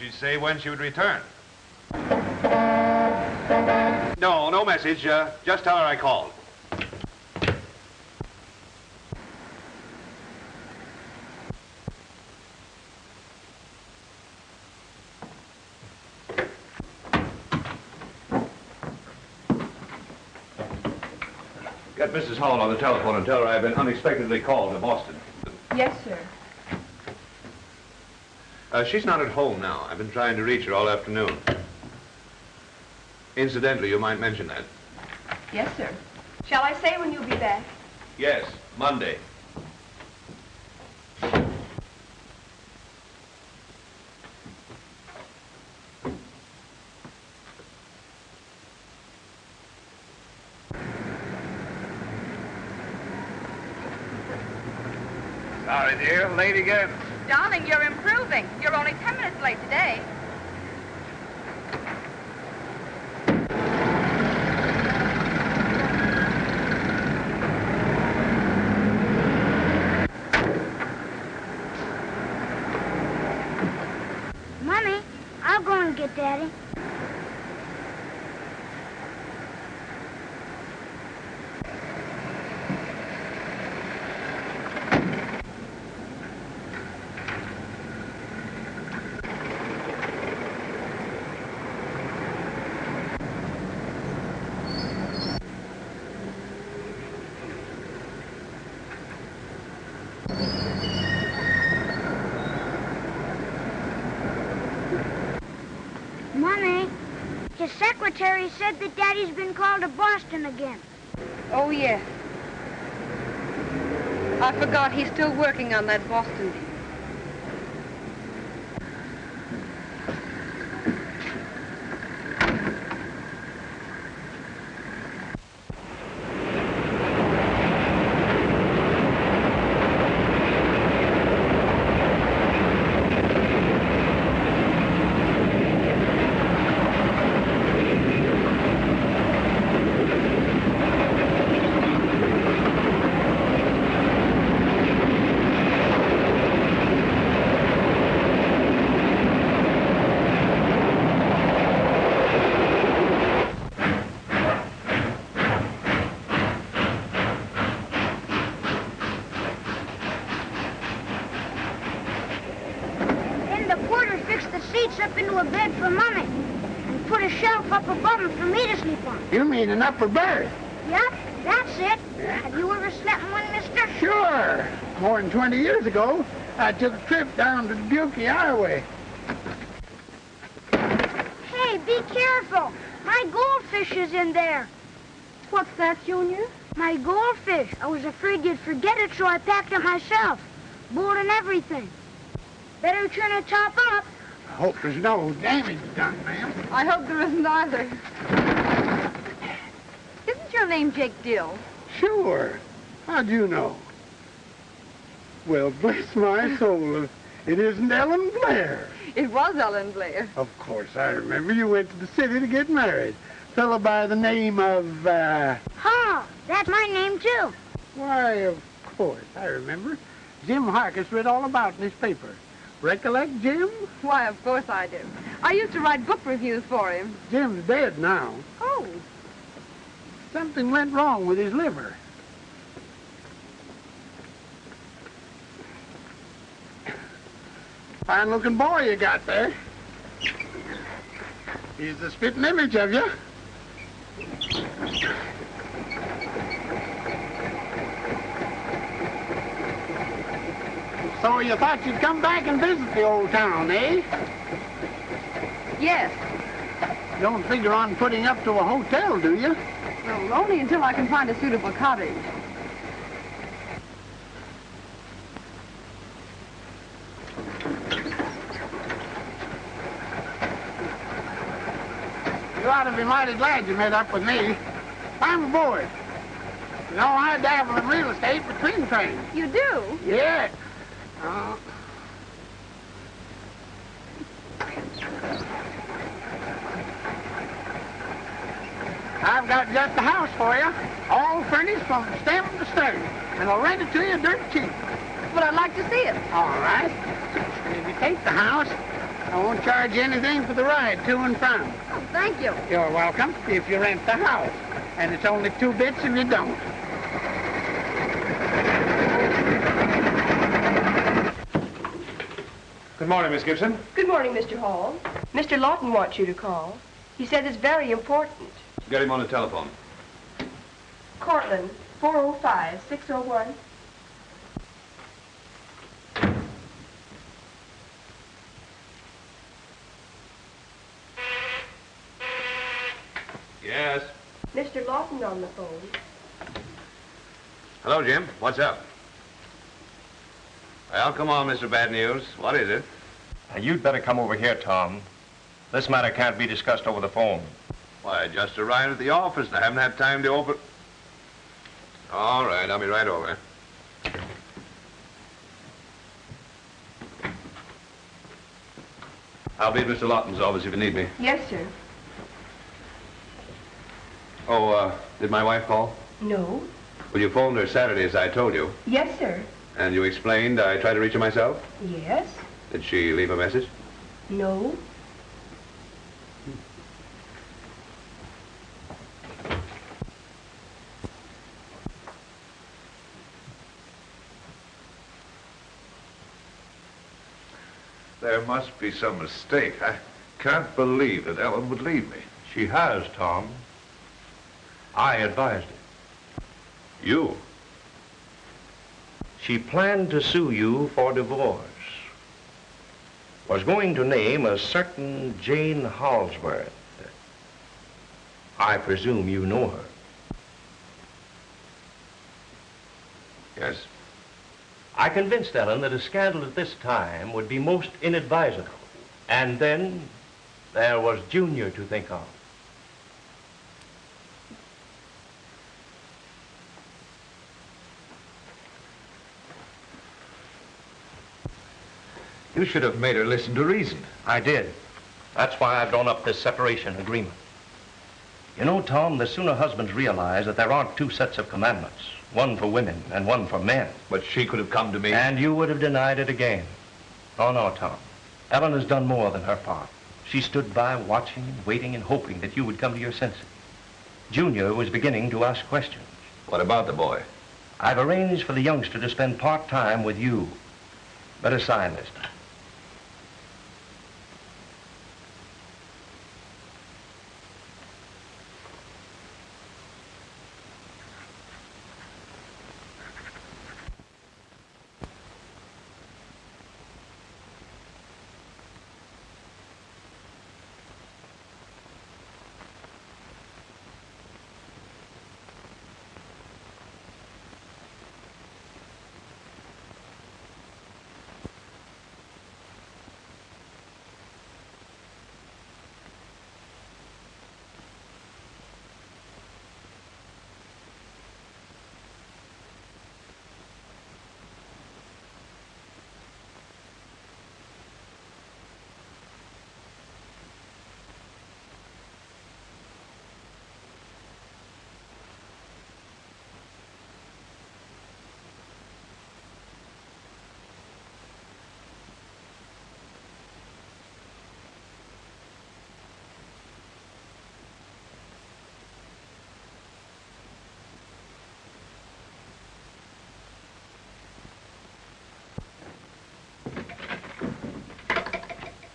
she say when she would return? No, no message. Just tell her I called. Get Mrs. Hall on the telephone and tell her I've been unexpectedly called to Boston. Yes, sir. She's not at home now. I've been trying to reach her all afternoon. Incidentally, you might mention that. Yes, sir. Shall I say when you'll be back? Yes, Monday. Sorry, dear. Late again. Darling, you're improving. You're only 10 minutes late today. Mommy, I'll go and get Daddy. Mommy, his secretary said that Daddy's been called to Boston again. Oh, yes. I forgot he's still working on that Boston deal. You mean an upper berth? Yep, that's it. Have you ever slept in one, mister? Sure. More than 20 years ago, I took a trip down to the Dickie Highway. Hey, be careful. My goldfish is in there. What's that, Junior? My goldfish. I was afraid you'd forget it, so I packed it myself. Board and everything. Better turn the top up. I hope there's no damage done, ma'am. I hope there isn't either. Isn't your name Jake Dill? Sure. How'd you know? Well, bless my soul, it isn't Ellen Blair. It was Ellen Blair. Of course, I remember you went to the city to get married. Fellow by the name of, Hall. That's my name, too. Why, of course, I remember. Jim Harkis read all about in his paper. Recollect, Jim? Why, of course I do. I used to write book reviews for him. Jim's dead now. Oh. Something went wrong with his liver. Fine-looking boy you got there. He's the spitting image of you. So you thought you'd come back and visit the old town, eh? Yes. Don't figure on putting up to a hotel, do you? Well, only until I can find a suitable cottage. You ought to be mighty glad you met up with me. I'm aboard. You know, I dabble in real estate between trains. You do? Yeah. I've got just the house for you, all furnished from stem to stern, and I'll rent it to you dirt cheap. But I'd like to see it. All right. If you take the house, I won't charge you anything for the ride to and from. Oh, thank you. You're welcome if you rent the house. And it's only 2 bits if you don't. Good morning, Miss Gibson. Good morning, Mr. Hall. Mr. Lawton wants you to call. He says it's very important. Get him on the telephone. Cortland, 405-601. Yes. Mr. Lawton on the phone. Hello, Jim. What's up? Well, come on, Mr. Bad News. What is it? You'd better come over here, Tom. This matter can't be discussed over the phone. Why, I just arrived at the office and I haven't had time to open... All right, I'll be right over. I'll be at Mr. Lawton's office if you need me. Yes, sir. Oh, did my wife call? No. Well, you phoned her Saturday as I told you. Yes, sir. And you explained I tried to reach her myself? Yes. Did she leave a message? No. There must be some mistake. I can't believe that Ellen would leave me. She has, Tom. I advised her. You? She planned to sue you for divorce. Was going to name a certain Jane Halsworth. I presume you know her. Yes. I convinced Ellen that a scandal at this time would be most inadvisable. And then there was Junior to think of. You should have made her listen to reason. I did. That's why I've drawn up this separation agreement. You know, Tom, the sooner husbands realize that there aren't 2 sets of commandments, one for women and one for men. But she could have come to me. And you would have denied it again. Oh, no, Tom. Ellen has done more than her part. She stood by watching and waiting and hoping that you would come to your senses. Junior was beginning to ask questions. What about the boy? I've arranged for the youngster to spend part-time with you. Better sign this time.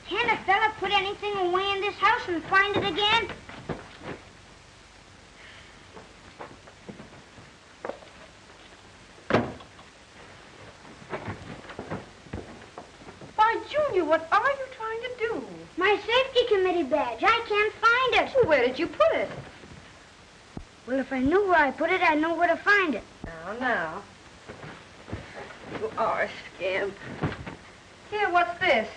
Can a fella put anything away in this house and find it again? Why, Junior, what are you trying to do? My safety committee badge. I can't find it. Well, where did you put it? Well, if I knew where I put it, I'd know where to find it. Now. You are a scamp. Here, what's this?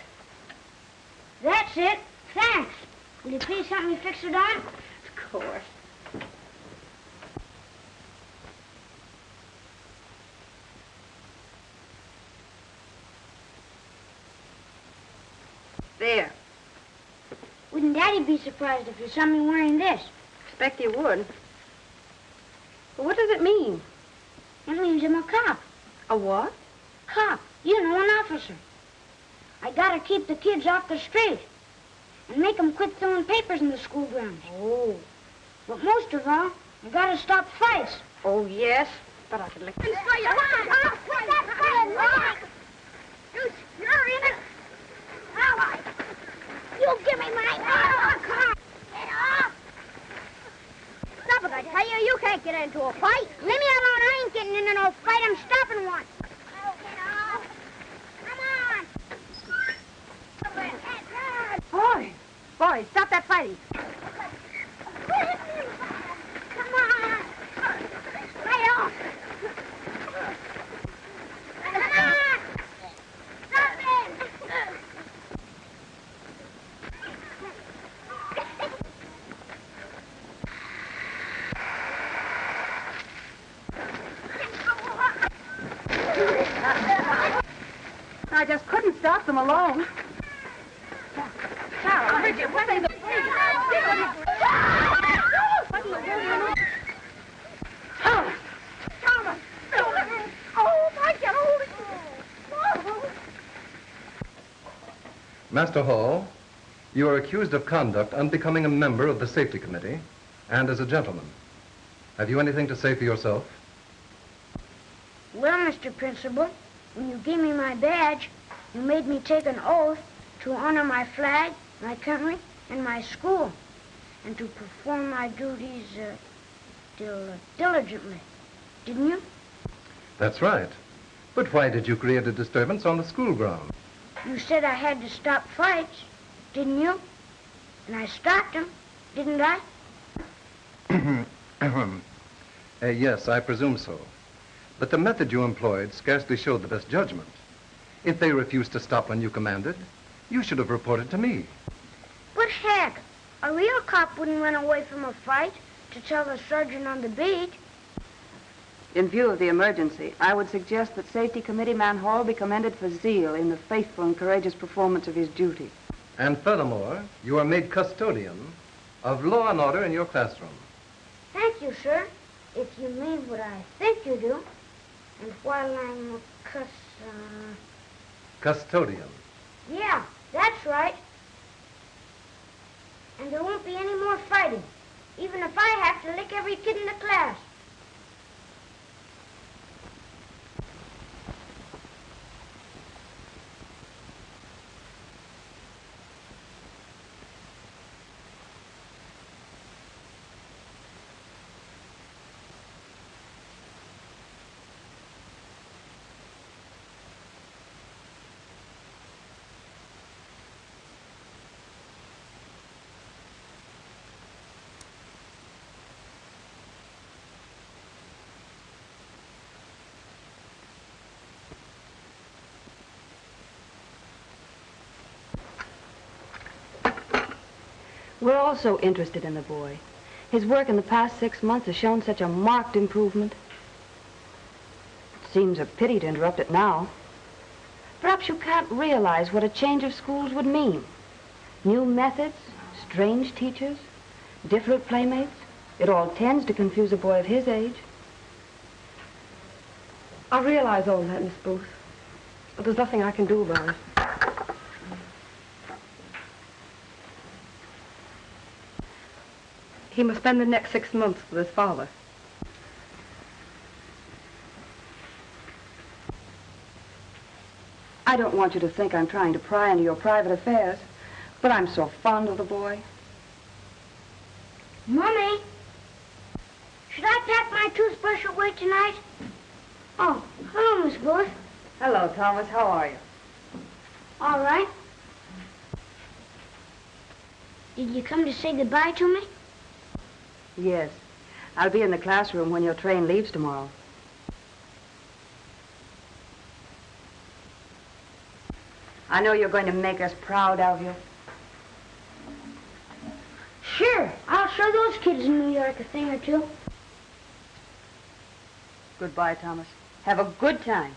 That's it. Thanks. Will you please help me fix it on? Of course. There. Wouldn't Daddy be surprised if he saw me wearing this? Expect you would. But what does it mean? It means I'm a cop. A what? Cop. You know, an officer. I gotta keep the kids off the street and make them quit throwing papers in the school grounds. Oh. But most of all, I gotta stop fights. Oh, yes. But I could lick... Come on! You're in it. All right. You give me my... Come on. Get off. Stop it, I tell you. You can't get into a fight. Leave me alone. I ain't getting into no fight. I'm stopping one. Oh, get off. Come on. Boys, stop that fighting. Come on. Lay off. Come on. Stop it. I just couldn't stop them alone. Charles, Bridget, what in the... Thomas! Oh, I get hold of you. Master Hall, you are accused of conduct unbecoming a member of the Safety Committee and as a gentleman. Have you anything to say for yourself? Well, Mr. Principal, when you gave me my badge, you made me take an oath to honor my flag, my country, and my school, and to perform my duties diligently. Didn't you? That's right. But why did you create a disturbance on the school ground? You said I had to stop fights, didn't you? And I stopped them, didn't I? Yes, I presume so. But the method you employed scarcely showed the best judgment. If they refused to stop when you commanded, you should have reported to me. But heck, a real cop wouldn't run away from a fight to tell the sergeant on the beat. In view of the emergency, I would suggest that Safety Committee Man Hall be commended for zeal in the faithful and courageous performance of his duty. And furthermore, you are made custodian of law and order in your classroom. Thank you, sir, if you mean what I think you do. And while I'm a Custodian. Yeah, that's right. And there won't be any more fighting, even if I have to lick every kid in the class. We're all so interested in the boy. His work in the past 6 months has shown such a marked improvement. It seems a pity to interrupt it now. Perhaps you can't realize what a change of schools would mean. New methods, strange teachers, different playmates. It all tends to confuse a boy of his age. I realize all that, Miss Booth. But there's nothing I can do about it. He must spend the next 6 months with his father. I don't want you to think I'm trying to pry into your private affairs, but I'm so fond of the boy. Mommy, should I pack my toothbrush away tonight? Oh, hello, Miss Booth. Hello, Thomas. How are you? All right. Did you come to say goodbye to me? Yes. I'll be in the classroom when your train leaves tomorrow. I know you're going to make us proud of you. Sure. I'll show those kids in New York a thing or two. Goodbye, Thomas. Have a good time.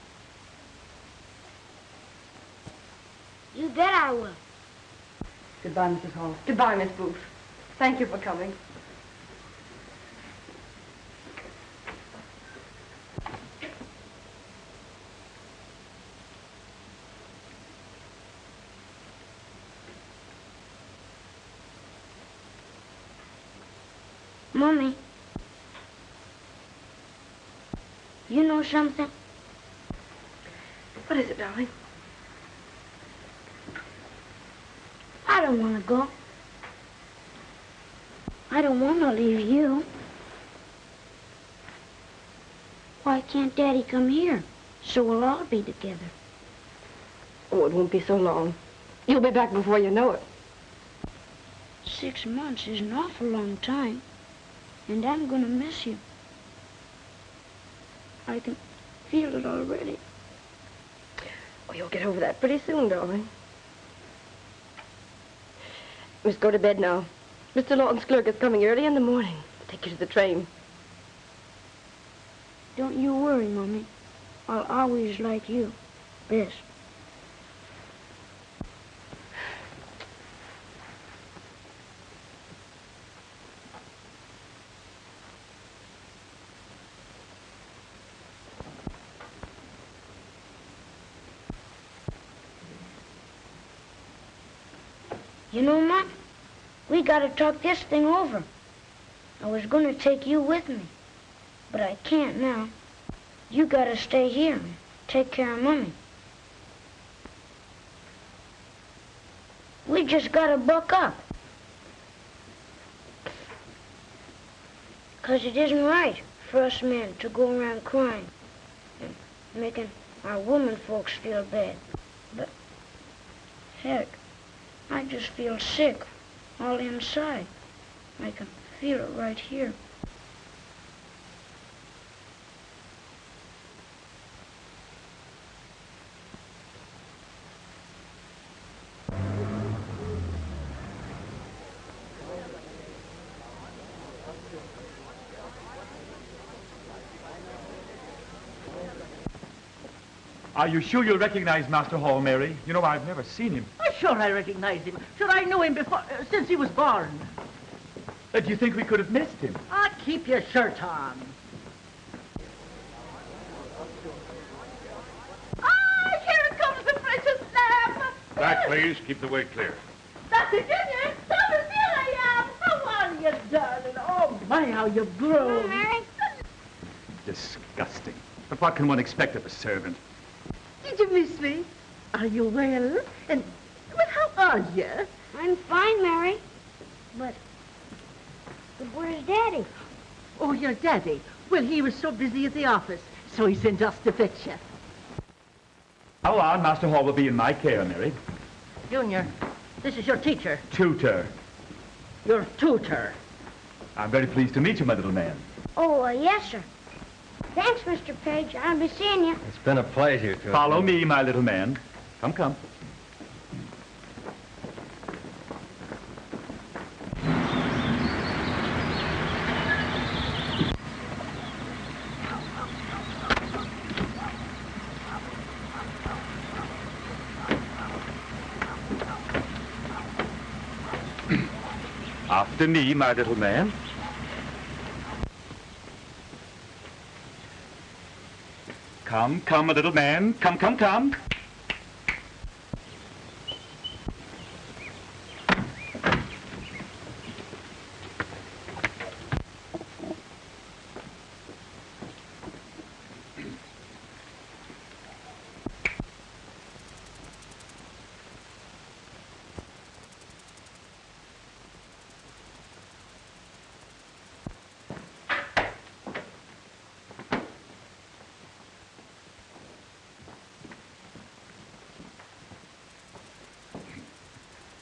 You bet I will. Goodbye, Mrs. Hall. Goodbye, Miss Booth. Thank you for coming. Mommy. You know something? What is it, darling? I don't want to go. I don't want to leave you. Why can't Daddy come here so we'll all be together? Oh, it won't be so long. You'll be back before you know it. 6 months is an awful long time, and I'm going to miss you. I can feel it already. Oh, you'll get over that pretty soon, darling. We must go to bed now. Mr. Lawton's clerk is coming early in the morning. Take you to the train. Don't you worry, Mommy. I'll always like you best. You know, Mom, we gotta talk this thing over. I was gonna take you with me, but I can't now. You gotta stay here and take care of Mommy. We just gotta buck up. 'Cause it isn't right for us men to go around crying and making our women folks feel bad. But, heck, I just feel sick all inside. I can feel it right here. Are you sure you'll recognize Master Hall, Mary? You know, I've never seen him. Oh, sure I recognize him. Sure I knew him before, since he was born. Do you think we could have missed him? Ah, keep your shirt on. Ah, here comes the precious lamb. Back, please. Keep the way clear. Dr. Junior, Thomas, here I am. How are you, darling? Oh, my, how you've grown. Mary? Disgusting. But what can one expect of a servant? Did you miss me? Are you well? But how are you? I'm fine, Mary. But where's Daddy? Oh, your daddy. Well, he was so busy at the office, so he sent us to fetch you. How long Master Hall will be in my care, Mary? Junior, this is your teacher. Tutor. Your tutor. I'm very pleased to meet you, my little man. Oh, yes, sir. Thanks, Mr. Page. I'll be seeing you. It's been a pleasure to Follow me, my little man. Come, come. After me, my little man. Come, come, my little man. Come, come, come.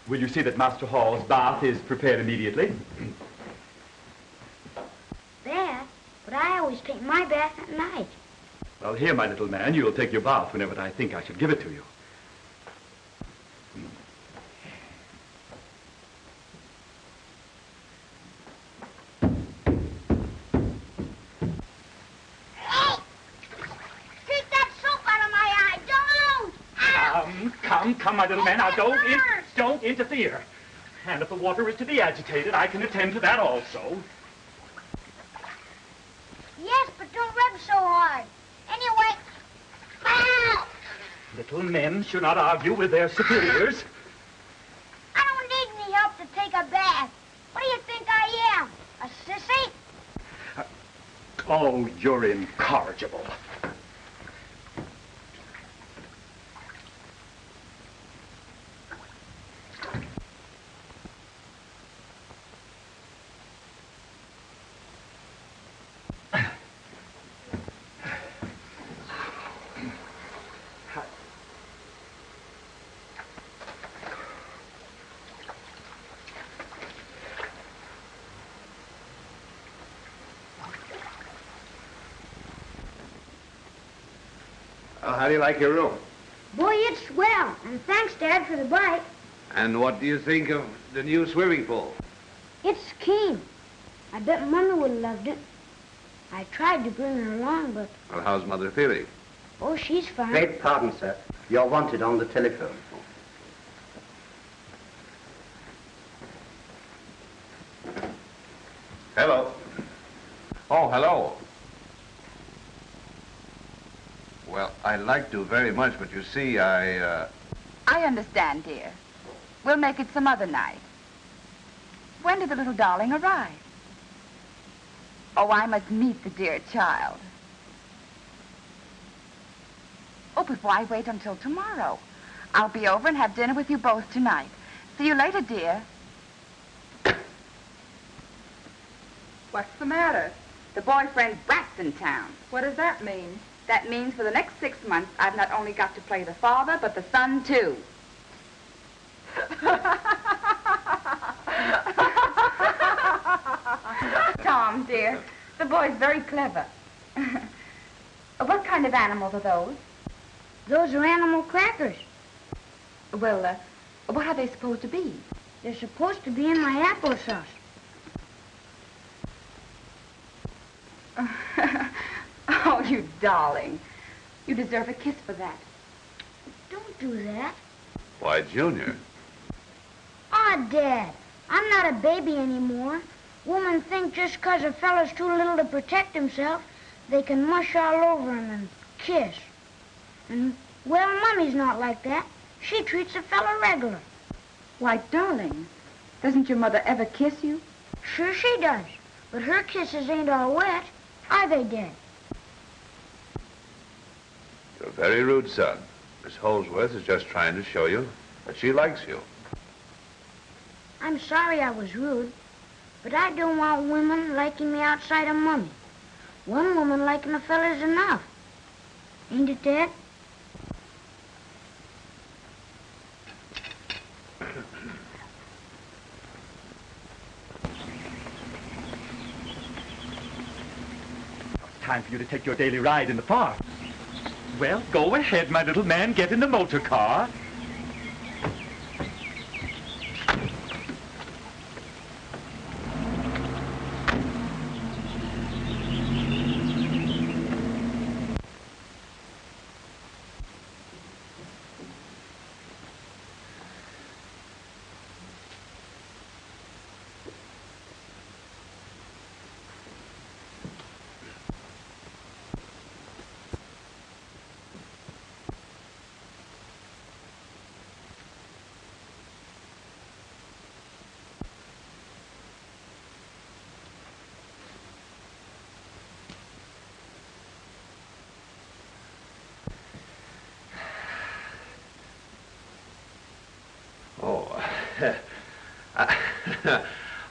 Will you see that Master Hall's bath is prepared immediately? Bath? But I always take my bath at night. Well, here, my little man, you'll take your bath whenever I think I should give it to you. Take that soap out of my eye. Don't! Ow! Come, my little man. Now, don't interfere. And if the water is to be agitated, I can attend to that also. Yes, but don't rub so hard. Anyway, ow! Little men should not argue with their superiors. I don't need any help to take a bath. What do you think I am? A sissy? Oh, you're incorrigible. How do you like your room? Boy, it's swell. And thanks, Dad, for the bike. And what do you think of the new swimming pool? It's keen. I bet Mother would have loved it. I tried to bring her along, but... Well, how's Mother feeling? Oh, she's fine. Beg pardon, sir. You're wanted on the telephone. Hello. Oh, hello. Well, I'd like to very much, but you see, I understand, dear. We'll make it some other night. When did the little darling arrive? Oh, I must meet the dear child. Oh, but why wait until tomorrow? I'll be over and have dinner with you both tonight. See you later, dear. What's the matter? The boyfriend Brat's in town. What does that mean? That means for the next 6 months, I've not only got to play the father, but the son, too. Tom, dear, the boy's very clever. What kind of animals are those? Those are animal crackers. Well, what are they supposed to be? They're supposed to be in my applesauce. Oh, you darling. You deserve a kiss for that. Don't do that. Why, Junior. Aw, Dad, I'm not a baby anymore. Women think just 'cause a fella's too little to protect himself, they can mush all over him and kiss. And, well, Mummy's not like that. She treats a fella regular. Why, darling, doesn't your mother ever kiss you? Sure she does. But her kisses ain't all wet, are they, Dad? You're a very rude son. Miss Holsworth is just trying to show you that she likes you. I'm sorry I was rude, but I don't want women liking me outside of Mummy. One woman liking a fella's enough. Ain't it, Dad? It's time for you to take your daily ride in the park. Well, go ahead, my little man. Get in the motor car.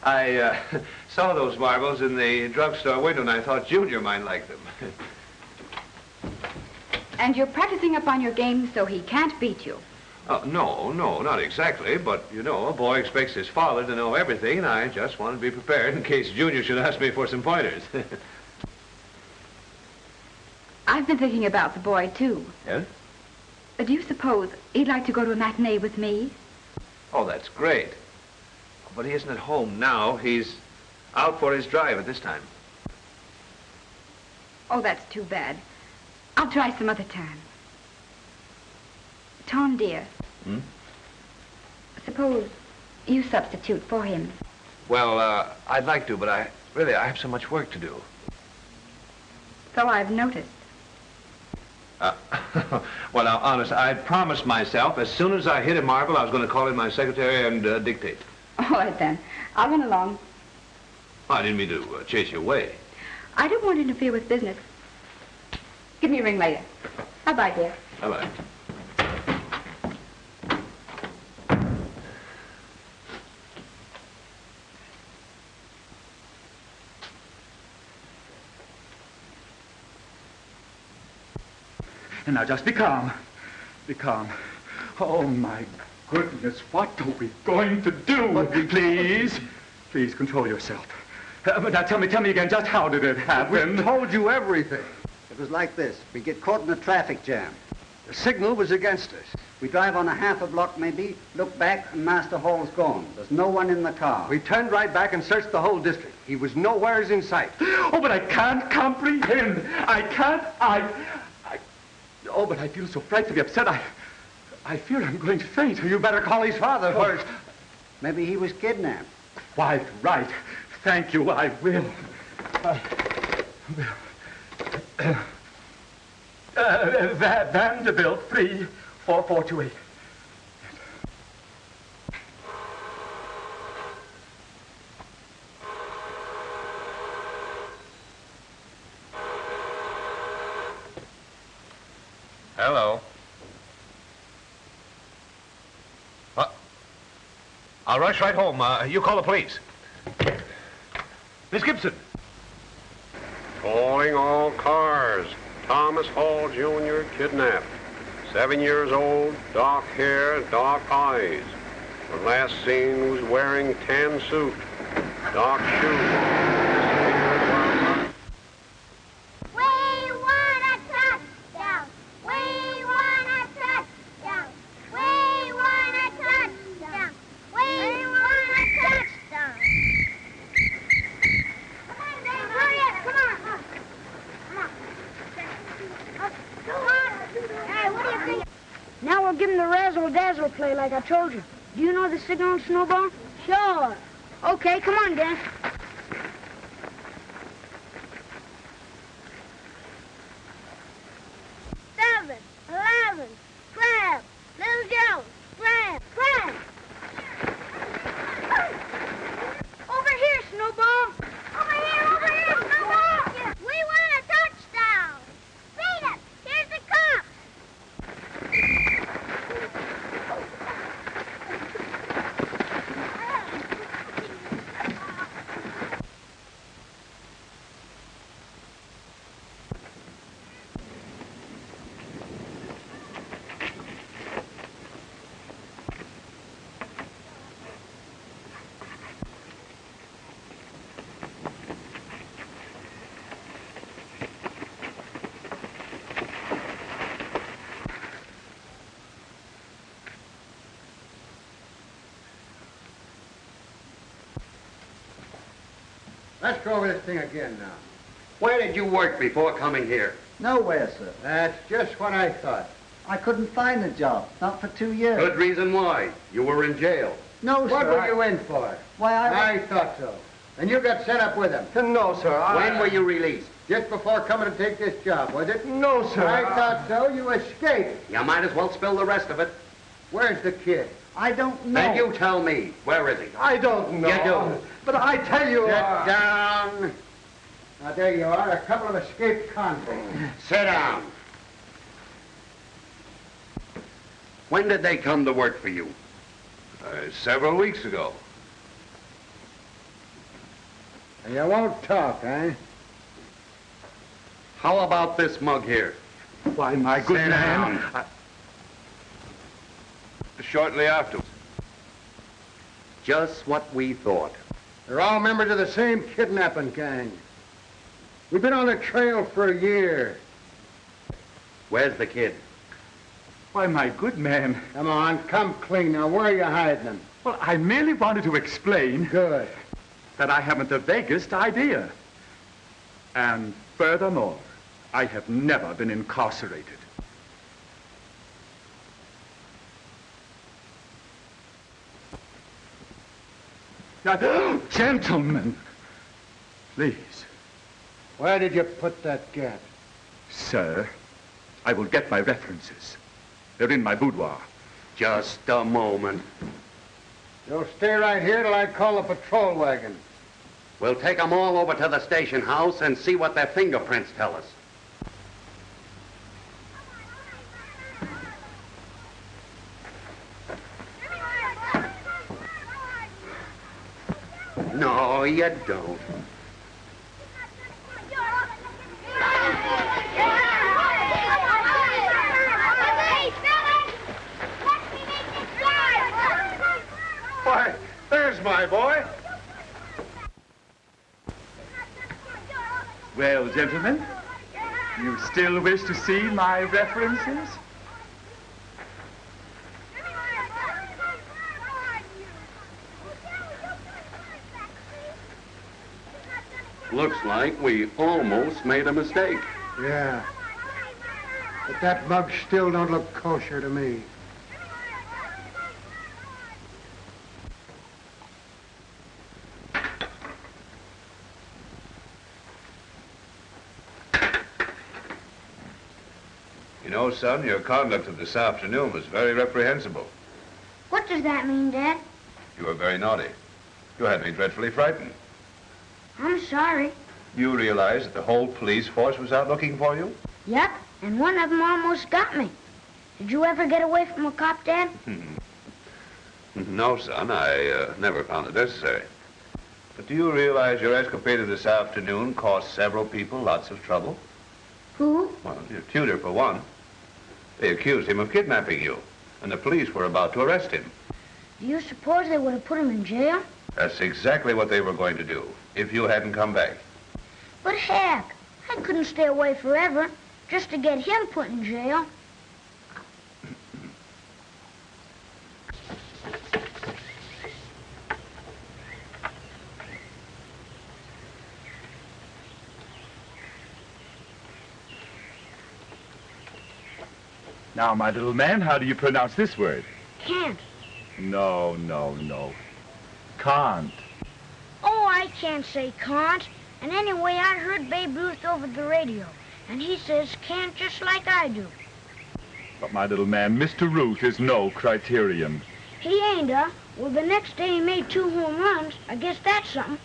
I saw those marbles in the drugstore window, and I thought Junior might like them. And you're practicing up on your game so he can't beat you. No, not exactly. But, you know, a boy expects his father to know everything, and I just want to be prepared in case Junior should ask me for some pointers. I've been thinking about the boy, too. Yes? Do you suppose he'd like to go to a matinee with me? Oh, that's great. But he isn't at home now. He's out for his drive at this time. Oh, that's too bad. I'll try some other time. Tom, dear. Suppose you substitute for him. Well, I'd like to, but I have so much work to do. So I've noticed. Well, now, honest, I promised myself as soon as I hit a marble, I was going to call in my secretary and dictate. All right, then. I'll run along. I didn't mean to chase you away. I don't want to interfere with business. Give me a ring later. Bye-bye, dear. Bye-bye. And now just be calm. Be calm. Oh, my goodness, what are we going to do? Please, please control yourself. But now tell me again, just how did it happen? We told you everything. It was like this. We get caught in a traffic jam. The signal was against us. We drive on a half a block maybe, look back, and Master Hall's gone. There's no one in the car. We turned right back and searched the whole district. He was nowhere in sight. Oh, but I can't comprehend. Oh, but I feel so frightfully upset. I fear I'm going to faint. You better call his father first. Maybe he was kidnapped. Quite right. Thank you, I will. Vanderbilt, 34428. Hello. What? I'll rush right home. You call the police. Miss Gibson. Calling all cars. Thomas Hall, Jr., kidnapped. 7 years old, dark hair, dark eyes. When last seen was wearing tan suit, dark shoes. We want a touchdown. We want a touchdown. We want a touchdown. We want a touchdown. Come on, Dave, hurry up. Come on. Come on. Hey, what do you think? Now we'll give him the razzle-dazzle play like I told you. Do you know the signal, Snowball? Sure. Okay, come on, Dan. Seven, 11, crab, Little Joe, crab, crab. Over here, Snowball. Over here, Snowball. We want a touchdown. Beat it. Here's the cops. Let's go over this thing again now. Where did you work before coming here? Nowhere, sir. That's just what I thought. I couldn't find a job. Not for 2 years. Good reason why. You were in jail. No, What sir. were you in for? Why, I thought so. And you got set up with him. No, sir. When were you released? Just before coming to take this job, was it? No, sir. I thought so. You escaped. You might as well spill the rest of it. Where's the kid? I don't know. Then you tell me. Where is he? I don't know. You do. But I tell you... Sit down. Now, there you are, a couple of escaped convicts. Sit down. When did they come to work for you? Several weeks ago. And you won't talk, eh? How about this mug here? Why, my good Sit man... down. Shortly afterwards. Just what we thought. They're all members of the same kidnapping gang. We've been on the trail for a year. Where's the kid? Why, my good man... Come on, come clean. Now, where are you hiding them? Well, I merely wanted to explain... Good. ...that I haven't the vaguest idea. And furthermore, I have never been incarcerated. Now, gentlemen, please. Where did you put that gat? Sir, I will get my references. They're in my boudoir. Just a moment. You'll stay right here till I call the patrol wagon. We'll take them all over to the station house and see what their fingerprints tell us. No, you don't. Why, there's my boy. Well, gentlemen, you still wish to see my references? Looks like we almost made a mistake. Yeah. But that mug still don't look kosher to me. You know, son, your conduct of this afternoon was very reprehensible. What does that mean, Dad? You were very naughty. You had me dreadfully frightened. I'm sorry. You realize that the whole police force was out looking for you? Yep, and one of them almost got me. Did you ever get away from a cop, Dad? No, son, I never found it necessary. But do you realize your escapade of this afternoon cost several people lots of trouble? Who? Well, your tutor, for one. They accused him of kidnapping you, and the police were about to arrest him. Do you suppose they would have put him in jail? That's exactly what they were going to do, if you hadn't come back. But heck, I couldn't stay away forever just to get him put in jail. Now, my little man, how do you pronounce this word? Can't. No, no, no. Can't. Oh, I can't say can't. And anyway, I heard Babe Ruth over the radio, and he says can't just like I do. But, my little man, Mr. Ruth is no criterion. He ain't, huh? Well, the next day he made 2 home runs. I guess that's something.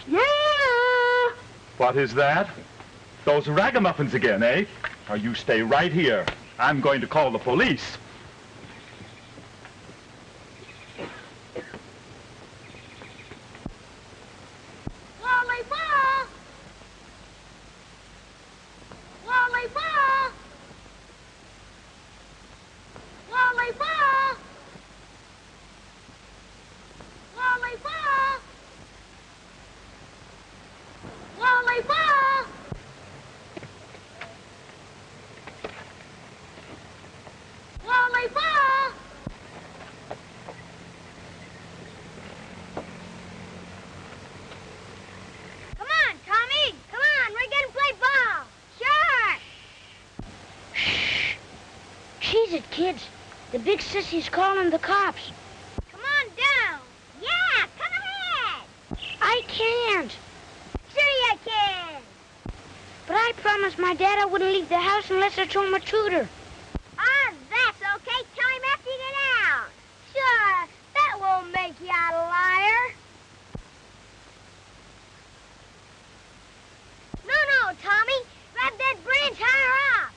Yeah! What is that? Those ragamuffins again, eh? Now, you stay right here. I'm going to call the police. Kids, the big sissy's calling the cops. Come on down. Yeah, come ahead. I can't. Sure you can. But I promised my dad I wouldn't leave the house unless I told my tutor. Ah, that's okay. Tell him after you get out. Sure, that won't make you a liar. No, Tommy. Grab that branch higher up.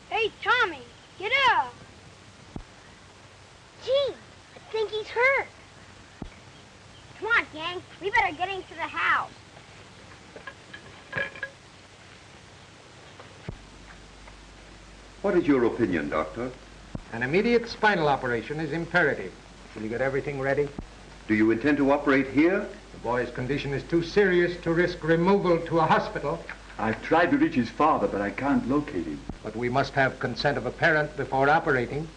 Hey, Tommy, get up. Gee, I think he's hurt. Come on, gang. We better get into the house. What is your opinion, Doctor? An immediate spinal operation is imperative. Will you get everything ready? Do you intend to operate here? The boy's condition is too serious to risk removal to a hospital. I've tried to reach his father, but I can't locate him. But we must have consent of a parent before operating.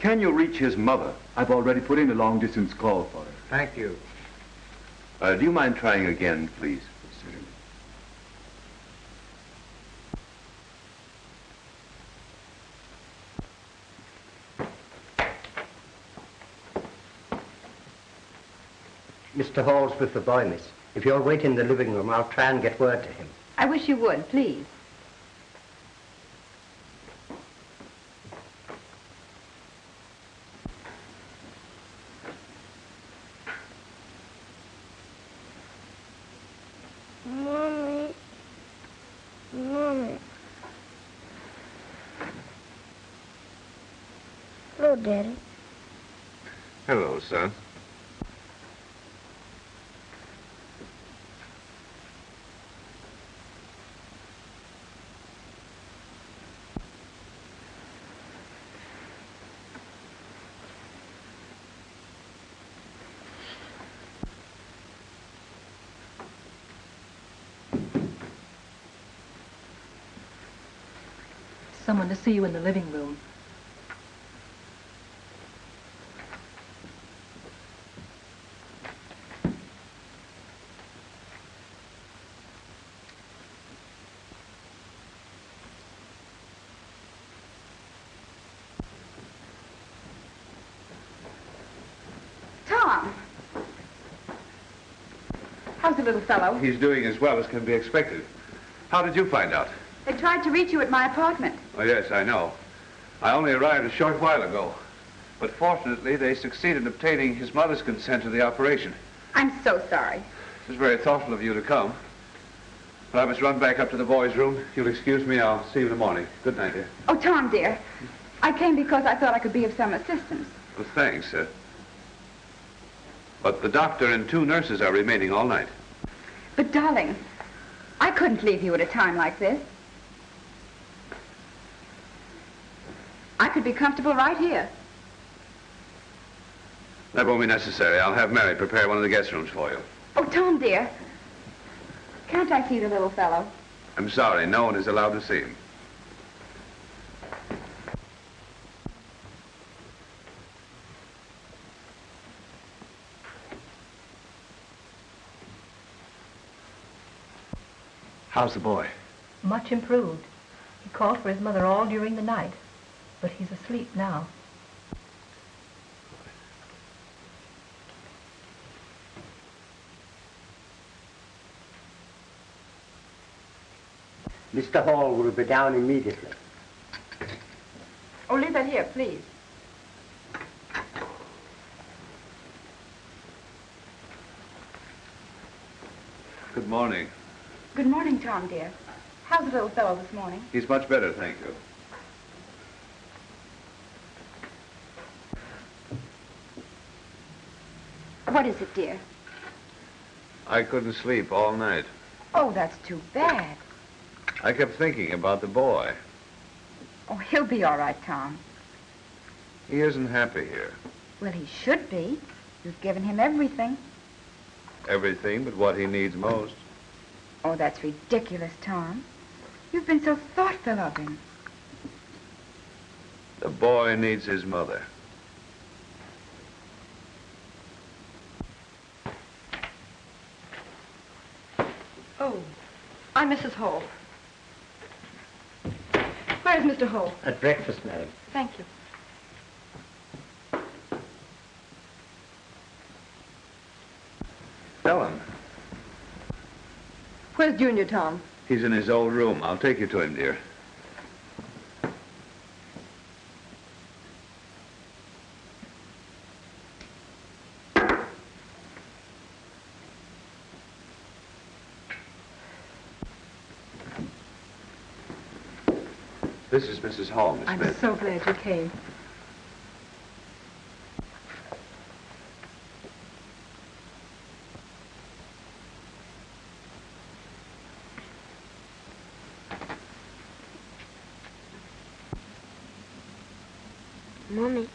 Can you reach his mother? I've already put in a long-distance call for her. Thank you. Do you mind trying again, please? Certainly. Mr. Hall's with the boy, miss. If you'll wait in the living room, I'll try and get word to him. I wish you would, please. Mommy. Mommy. Hello, Daddy. Hello, son. Someone to see you in the living room. Tom! How's the little fellow? He's doing as well as can be expected. How did you find out? They tried to reach you at my apartment. Oh, yes, I know. I only arrived a short while ago. But fortunately, they succeeded in obtaining his mother's consent to the operation. I'm so sorry. It was very thoughtful of you to come. But I must run back up to the boys' room. You'll excuse me. I'll see you in the morning. Good night, dear. Oh, Tom, dear. I came because I thought I could be of some assistance. Well, thanks. But the doctor and 2 nurses are remaining all night. But, darling, I couldn't leave you at a time like this. I could be comfortable right here. That won't be necessary. I'll have Mary prepare one of the guest rooms for you. Oh, Tom, dear. Can't I see the little fellow? I'm sorry. No one is allowed to see him. How's the boy? Much improved. He called for his mother all during the night, but he's asleep now. Mr. Hall will be down immediately. Oh, leave that here, please. Good morning. Good morning, Tom, dear. How's the little fellow this morning? He's much better, thank you. What is it, dear? I couldn't sleep all night. Oh, that's too bad. I kept thinking about the boy. Oh, he'll be all right, Tom. He isn't happy here. Well, he should be. You've given him everything. Everything but what he needs most. Oh, that's ridiculous, Tom. You've been so thoughtful of him. The boy needs his mother. Oh, I'm Mrs. Hall. Where's Mr. Hall? At breakfast, madam. Thank you. Ellen, Where's Junior, Tom? he's in his old room. I'll take you to him, dear. This is Mrs. Hall, Miss I'm Smith. so glad you came. Mommy,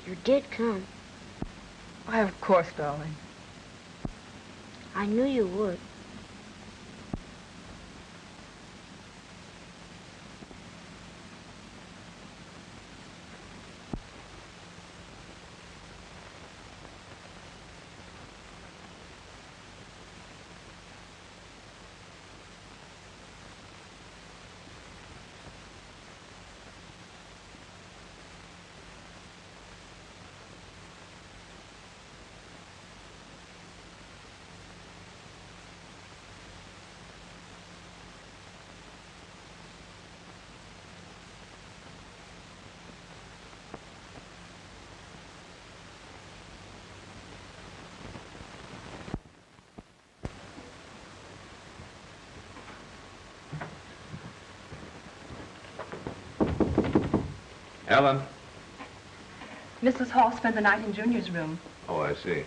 you did come. Why, of course, darling. I knew you would. Ellen? Mrs. Hall spent the night in Junior's room. Oh, I see.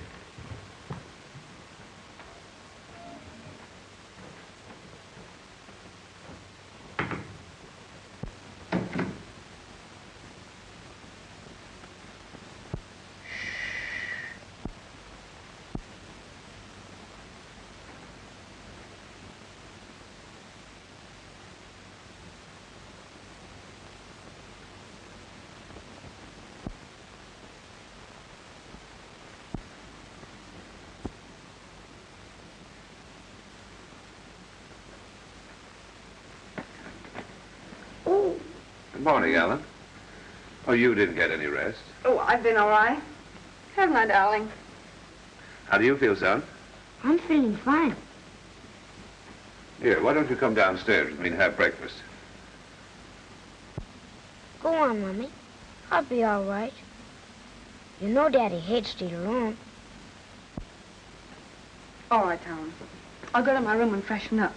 Good morning, Ellen. Oh, you didn't get any rest. Oh, I've been all right. Haven't I, darling? How do you feel, son? I'm feeling fine. Here, why don't you come downstairs with me and have breakfast? Go on, Mommy. I'll be all right. You know Daddy hates to eat alone. All right, Tom. I'll go to my room and freshen up.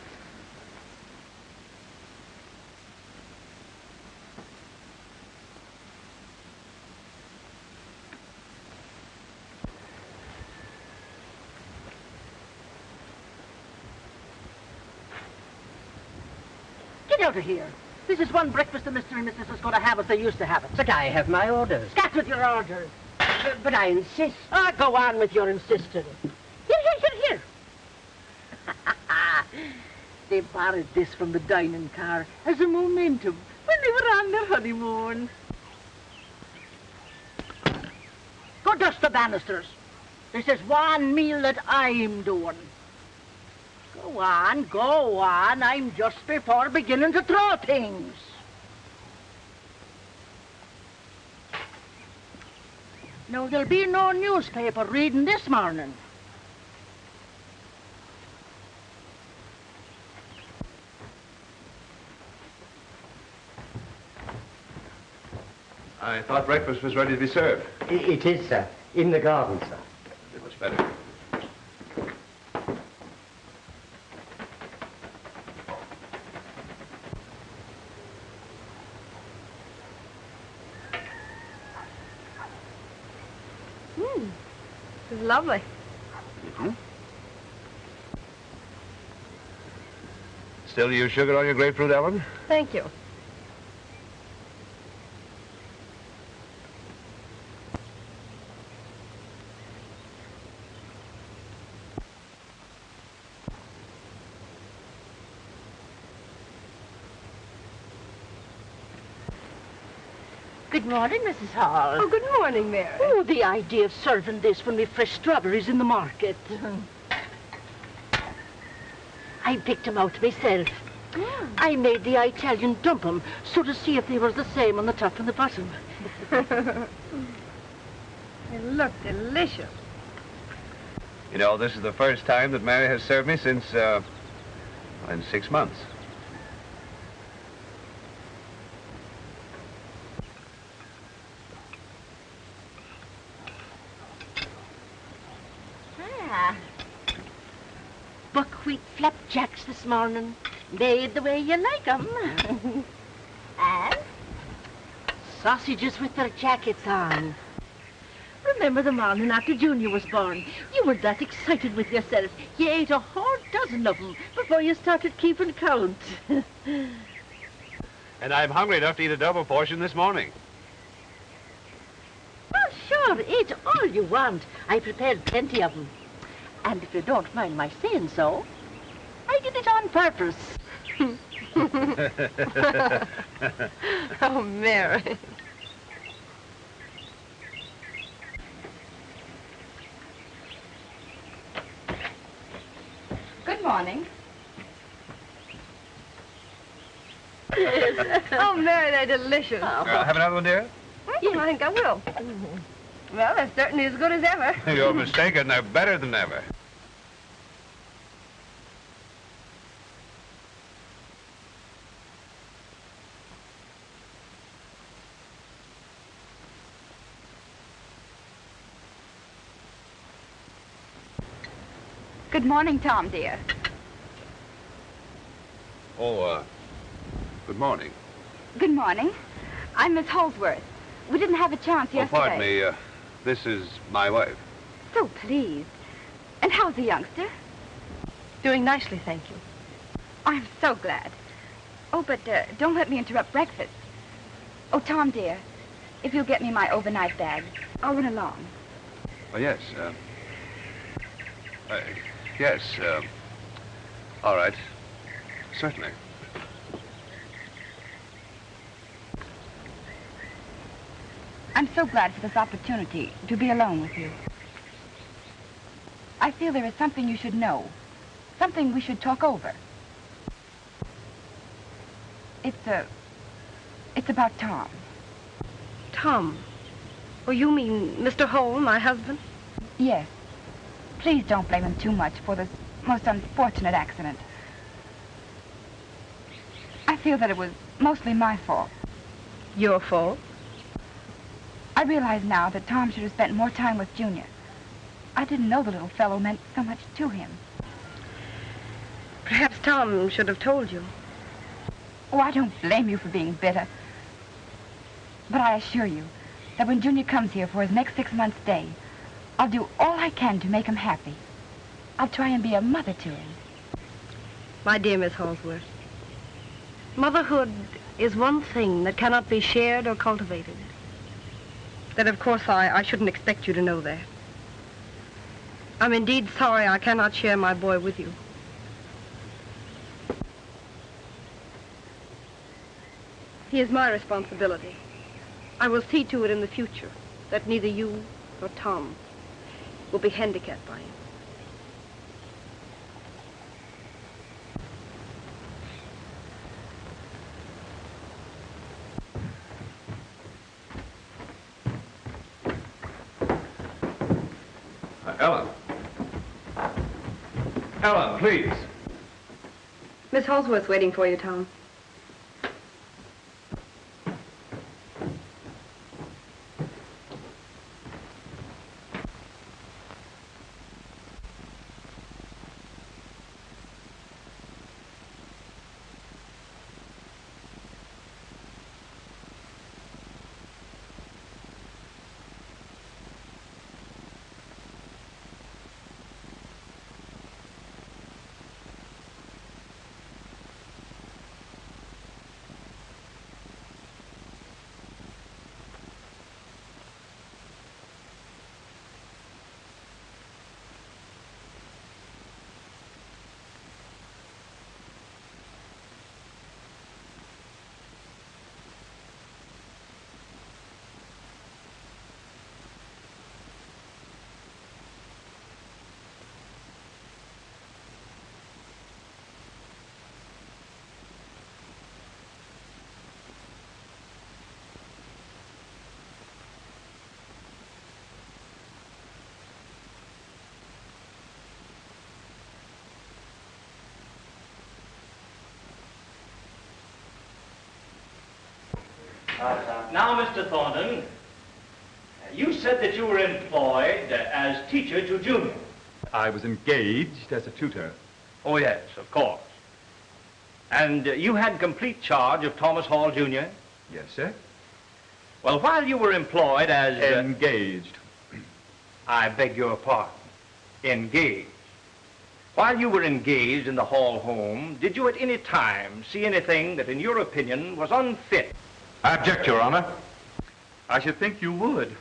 Get out of here. This is one breakfast the Mr. and Mrs. is going to have as they used to have it. But I have my orders. Scat with your orders. But I insist. Ah, go on with your insisting. Here. They borrowed this from the dining car as a momentum when they were on their honeymoon. Go dust the banisters. This is one meal that I'm doing. Go on. I'm just before beginning to throw things. No, there'll be no newspaper reading this morning. I thought breakfast was ready to be served. It is, sir. In the garden, sir. Much better. This is lovely. Mm-hmm. Still use sugar on your grapefruit, Ellen? Thank you. Good morning, Mrs. Hall. Oh, good morning, Mary. Oh, the idea of serving this when we've fresh strawberries in the market. I picked them out myself. Yeah. I made the Italian dump them so to see if they were the same on the top and the bottom. They look delicious. You know, this is the first time that Mary has served me since, in 6 months. Buckwheat flapjacks this morning, made the way you like 'em. And sausages with their jackets on. Remember the morning after Junior was born? You were that excited with yourself. You ate a whole dozen of them before you started keeping count. And I'm hungry enough to eat a double portion this morning. Well, sure, eat all you want. I prepared plenty of them. And if you don't mind my saying so, I did it on purpose. Oh, Mary. Good morning. Yes. Oh, Mary, they're delicious. Have another one, dear? Yeah, I think I will. Well, they're certainly as good as ever. You're mistaken. They're better than ever. Good morning, Tom, dear. Oh, good morning. Good morning. I'm Miss Holsworth. We didn't have a chance Oh, yesterday. pardon me. This is my wife. So pleased. And how's the youngster? Doing nicely, thank you. I'm so glad. Oh, but don't let me interrupt breakfast. Oh, Tom, dear, if you'll get me my overnight bag, I'll run along. Oh, yes. Yes. All right. Certainly. I'm so glad for this opportunity to be alone with you. I feel there is something you should know, something we should talk over. It's about Tom. Tom? Oh, you mean Mr. Hole, my husband? Yes. Please don't blame him too much for this most unfortunate accident. I feel that it was mostly my fault. Your fault? I realize now that Tom should have spent more time with Junior. I didn't know the little fellow meant so much to him. Perhaps Tom should have told you. Oh, I don't blame you for being bitter. But I assure you that when Junior comes here for his next 6 months' stay, I'll do all I can to make him happy. I'll try and be a mother to him. My dear Miss Holsworth, motherhood is one thing that cannot be shared or cultivated. Then, of course, I shouldn't expect you to know that. I'm indeed sorry I cannot share my boy with you. He is my responsibility. I will see to it in the future that neither you nor Tom will be handicapped by him. Ellen. Ellen, please. Miss Holsworth's waiting for you, Tom. Now, Mr. Thornton, you said that you were employed as teacher to Junior. I was engaged as a tutor. Oh, yes, of course. And you had complete charge of Thomas Hall, Jr.? Yes, sir. Well, while you were employed as... engaged. I beg your pardon. Engaged. While you were engaged in the Hall home, did you at any time see anything that, in your opinion, was unfit? I object, Your Honor. I should think you would.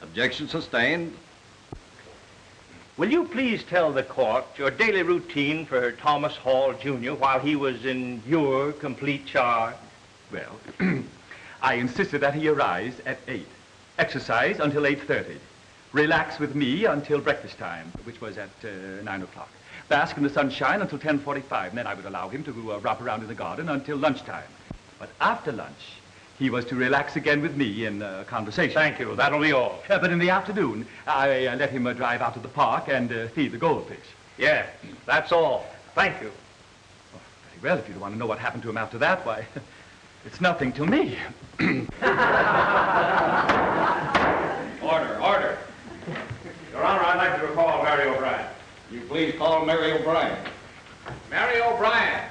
Objection sustained. Will you please tell the court your daily routine for Thomas Hall, Jr. while he was in your complete charge? Well, I insisted that he arise at 8, exercise until 8:30, relax with me until breakfast time, which was at 9 o'clock, bask in the sunshine until 10:45, and then I would allow him to romp around in the garden until lunchtime. But after lunch, he was to relax again with me in conversation. Thank you. That'll be all. But in the afternoon, I let him drive out to the park and feed the goldfish. Yes, that's all. Thank you. Oh, very well. If you want to know what happened to him after that, why, it's nothing to me. Order, order. Your Honor, I'd like to recall Mary O'Brien. You please call Mary O'Brien. Mary O'Brien.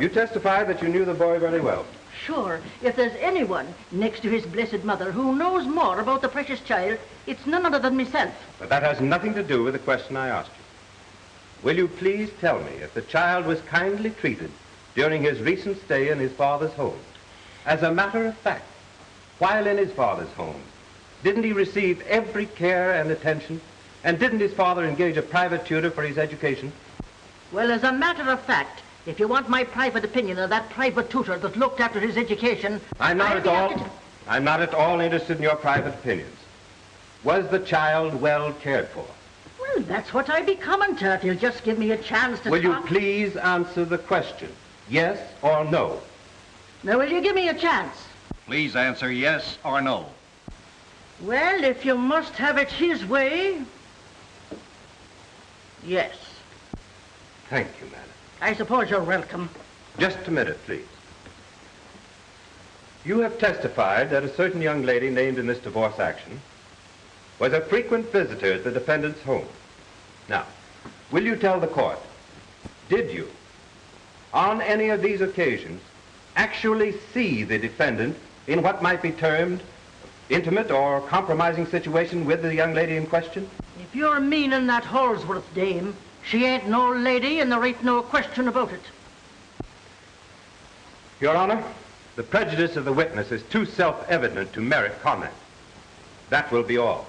You testified that you knew the boy very well. Sure, if there's anyone next to his blessed mother who knows more about the precious child, it's none other than myself. But that has nothing to do with the question I asked you. Will you please tell me if the child was kindly treated during his recent stay in his father's home? As a matter of fact, while in his father's home, didn't he receive every care and attention? And didn't his father engage a private tutor for his education? Well, as a matter of fact, if you want my private opinion of that private tutor that looked after his education... I'm not at all interested in your private opinions. Was the child well cared for? Well, that's what I be coming to if you'll just give me a chance to Will talk. you please answer the question, yes or no? Now, will you give me a chance? Please answer yes or no. Well, if you must have it his way... Yes. Thank you, madam. I suppose you're welcome. Just a minute, please. You have testified that a certain young lady named in this divorce action was a frequent visitor at the defendant's home. Now, will you tell the court, did you, on any of these occasions, actually see the defendant in what might be termed intimate or compromising situation with the young lady in question? If you're meaning that Holsworth dame, she ain't no lady and there ain't no question about it. Your Honor, the prejudice of the witness is too self-evident to merit comment. That will be all.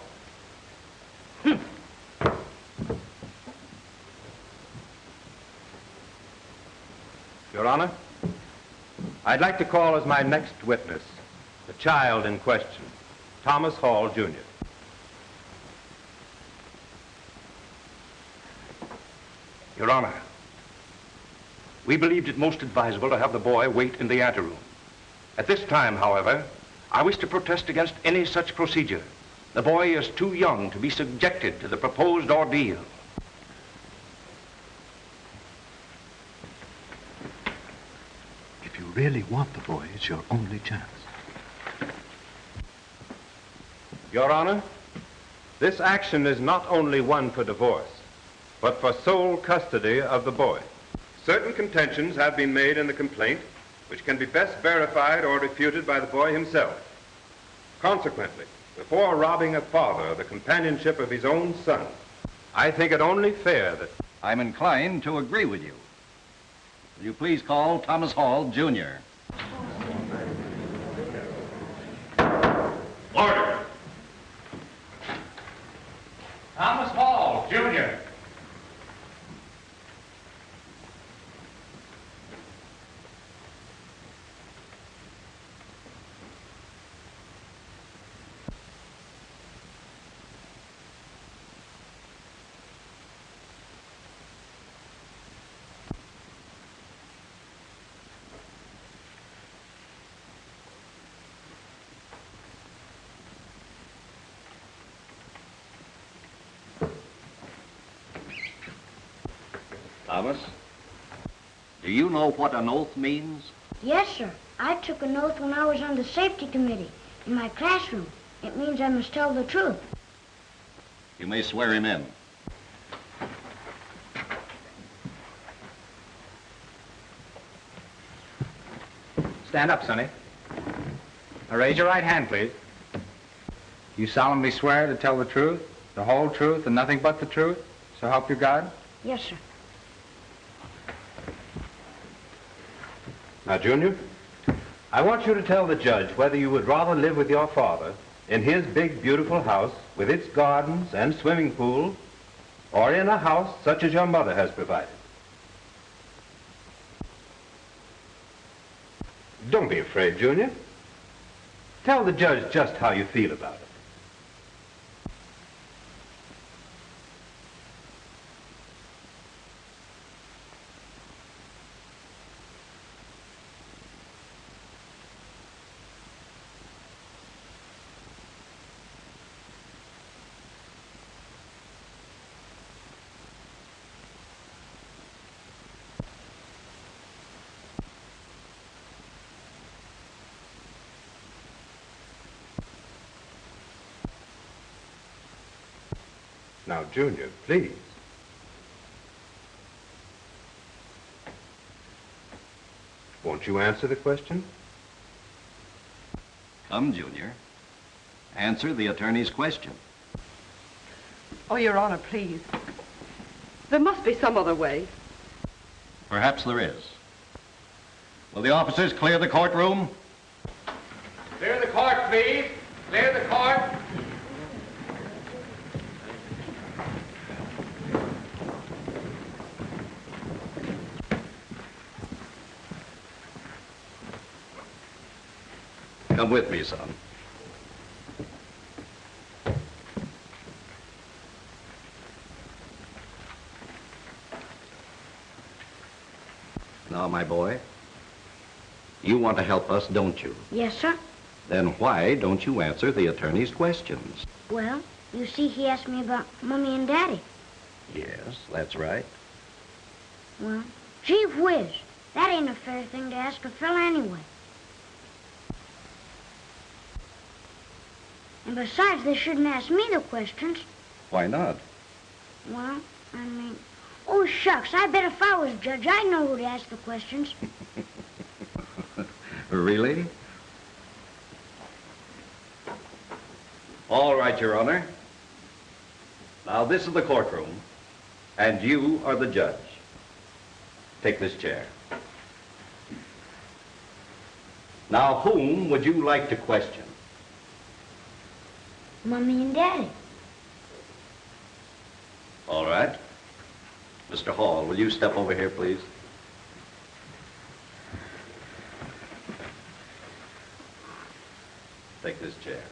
Your Honor, I'd like to call as my next witness the child in question, Thomas Hall, Jr. Your Honor, we believed it most advisable to have the boy wait in the anteroom. At this time, however, I wish to protest against any such procedure. The boy is too young to be subjected to the proposed ordeal. If you really want the boy, it's your only chance. Your Honor, this action is not only one for divorce, but for sole custody of the boy. Certain contentions have been made in the complaint, which can be best verified or refuted by the boy himself. Consequently, before robbing a father of the companionship of his own son, I think it only fair that... I'm inclined to agree with you. Will you please call Thomas Hall, Jr.? Order! Thomas Hall, Jr. Thomas, do you know what an oath means? Yes, sir. I took an oath when I was on the safety committee in my classroom. It means I must tell the truth. You may swear him in. Stand up, Sonny. Now raise your right hand, please. You solemnly swear to tell the truth, the whole truth, and nothing but the truth? So help you God? Yes, sir. Now, Junior, I want you to tell the judge whether you would rather live with your father in his big, beautiful house with its gardens and swimming pool, or in a house such as your mother has provided. Don't be afraid, Junior. Tell the judge just how you feel about it. Now, Junior, please. Won't you answer the question? Come, Junior. Answer the attorney's question. Oh, Your Honor, please. There must be some other way. Perhaps there is. Will the officers clear the courtroom? Clear the court, please. Clear the court. Come with me, son. Now, my boy, you want to help us, don't you? Yes, sir. Then why don't you answer the attorney's questions? Well, you see, he asked me about Mommy and Daddy. Yes, that's right. Well, gee whiz, that ain't a fair thing to ask a fella anyway. And besides, they shouldn't ask me the questions. Why not? Well, I mean, oh, shucks, I bet if I was judge, I'd know who to ask the questions. Really? All right, Your Honor. Now, this is the courtroom, and you are the judge. Take this chair. Now, whom would you like to question? Mommy and Daddy. All right. Mr. Hall, will you step over here, please? Take this chair.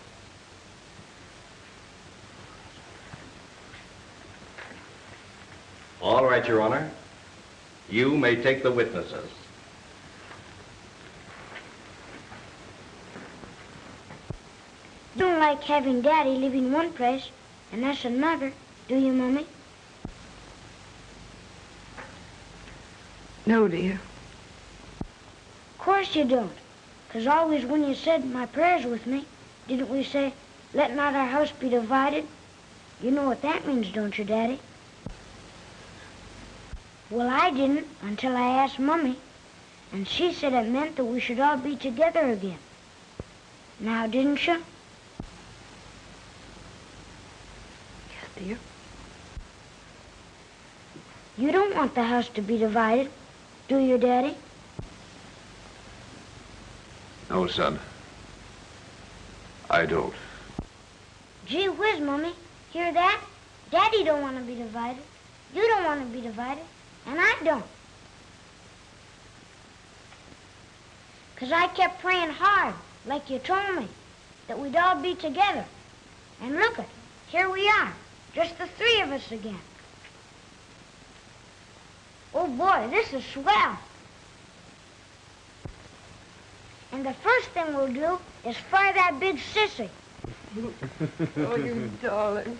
All right, Your Honor. You may take the witnesses. You don't like having Daddy live in one place and us another, do you, Mommy? No, dear. Of course you don't. 'Cause always when you said my prayers with me, didn't we say, let not our house be divided? You know what that means, don't you, Daddy? Well, I didn't until I asked Mommy, and she said it meant that we should all be together again. Now, didn't you? Yes, dear. You don't want the house to be divided, do you, Daddy? No, son. I don't. Gee whiz, Mommy. Hear that? Daddy don't want to be divided. You don't want to be divided. And I don't. 'Cause I kept praying hard, like you told me, that we'd all be together. And look it, here we are, just the three of us again. Oh boy, this is swell. And the first thing we'll do is fire that big sissy. Oh, you darling.